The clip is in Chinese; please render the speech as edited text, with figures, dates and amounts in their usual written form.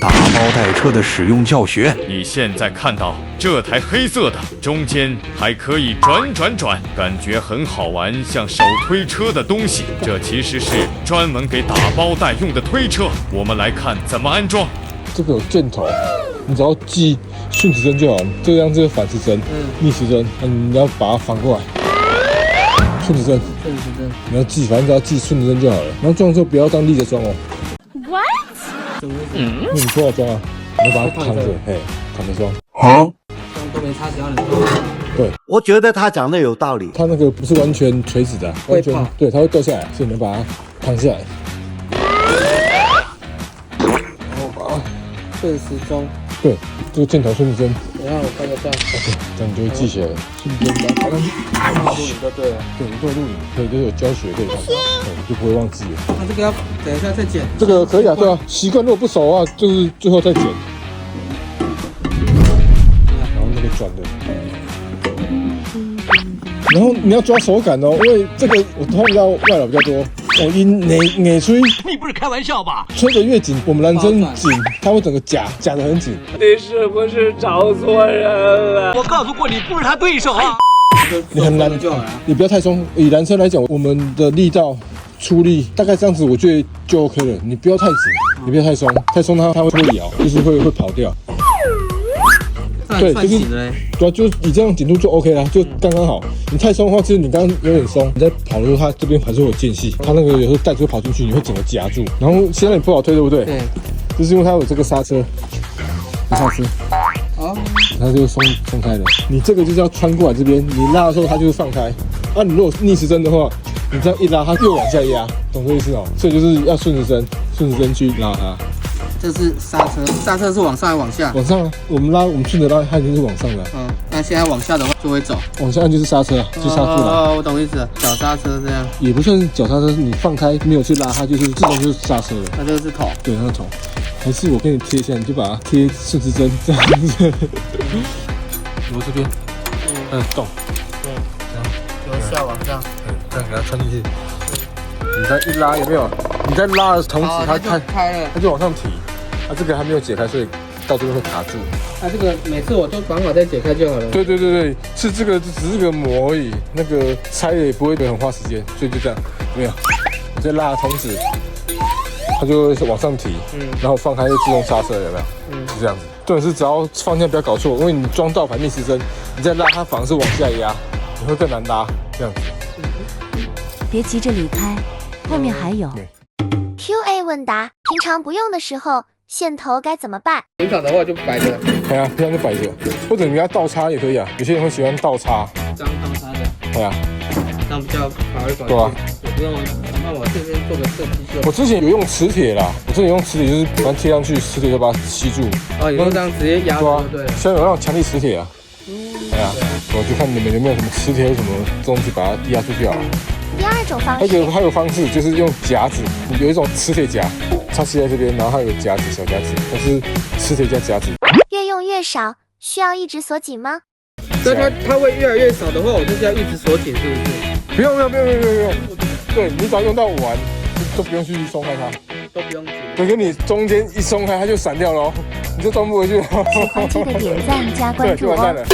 打包带车的使用教学。你现在看到这台黑色的，中间还可以转，感觉很好玩，像手推车的东西。这其实是专门给打包带用的推车。我们来看怎么安装。这个有箭头，你只要系顺时针就好。这样是反时针，逆时针，你要把它反过来。顺时针，你要系，反正只要系顺时针就好了。然后装的时候不要当立着装哦。What？ 你多少装啊？你要把它躺着，嘿，躺着装。都没擦胶，对，我觉得他讲的有道理。它那个不是完全垂直的，完全对，它会掉下来，所以你要把它躺下来。然后把它顺时钟。对，这个箭头顺时针。等一下我看个这样。OK， 这样你就会记起来了。顺时针把它放上去。录影就对了。对，你做录影可以，就是有教学可以看到，对，就不会忘记了。那这个要等一下再剪。这个可以啊，对啊，习惯如果不熟的话，就是最后再剪。然后那个转的。然后你要抓手感哦，因为这个我碰到外劳比较多。我硬吹，你不是开玩笑吧？吹得越紧，我们男生紧，它会整个夹得很紧。你是不是找错人了？我告诉过你不是他对手啊！你很难，你不要太松。以男生来讲，我们的力道、出力大概这样子，我觉得就 OK 了。你不要太紧，你不要太松，太松它会摇，就是会跑掉。对，就是主要就以这样紧度就 OK 了，就刚刚好。你太松的话，其实你刚刚有点松，你在跑的时候，它这边还是会有间隙，它那个有时候带子会跑进去，你会整个夹住。然后现在你不好推，对不对？对。就是因为它有这个刹车，刹车，它就松开了。你这个就是要穿过来这边，你拉的时候它就会放开。啊，你如果逆时针的话，你这样一拉，它又往下压，懂这意思哦？所以就是要顺时针去拉它。这是刹车，刹车是往上还是往下？往上啊，我们顺着拉，它已经是往上了。那现在往下的话就会走。往下就是刹车啊，就刹住了。我懂意思了，脚刹车这样。也不算是脚刹车，你放开没有去拉，它就是自动就是刹车了。那这个是头。对，那个头。还是我给你贴一下，你就把它贴顺时针这样子。挪这边，动。由下往上。这样给它穿进去。你再一拉有没有？你在拉的同时，它开了，它就往上提。它这个还没有解开，所以到这边会卡住。它这个每次我都绑好再解开就好了。对，是这个只是个膜而已，那个拆了也不会很花时间，所以就这样，有没有？你在拉的同时，它就会往上提，然后放开就自动刹车，有没有？是这样子。重点是只要方向不要搞错，因为你装倒反逆时针，你再拉它反而是往下压，你会更难拉，这样子。别急着离开，后面还有。QA 问答：平常不用的时候，线头该怎么办？平常的话就摆着。对啊，平常就摆着，或者你要倒插也可以啊。有些人会喜欢倒插。这样倒插的。对啊。这样比较跑一跑。对啊。我不用，那我这边做个设计就。我之前有用磁铁啦，我之前用磁铁就是把它贴上去，磁铁就把它吸住。你就这样直接压住就对了。现在有那种强力磁铁啊。对啊。我就看你们有没有什么磁铁或什么东西把它压住就好了。第二种方式，还有方式就是用夹子，有一种磁铁夹，插吸在这边，然后它有夹子，小夹子，它是磁铁加夹子。越用越少，需要一直锁紧吗？所以它会越来越少的话，我就是要一直锁紧，是不是？不用。对，你只要用到完，都不用去松开它，都不用紧。等跟你中间一松开，它就散掉了哦，你就装不回去了。喜欢记得点赞加关注哦。对，就完蛋了。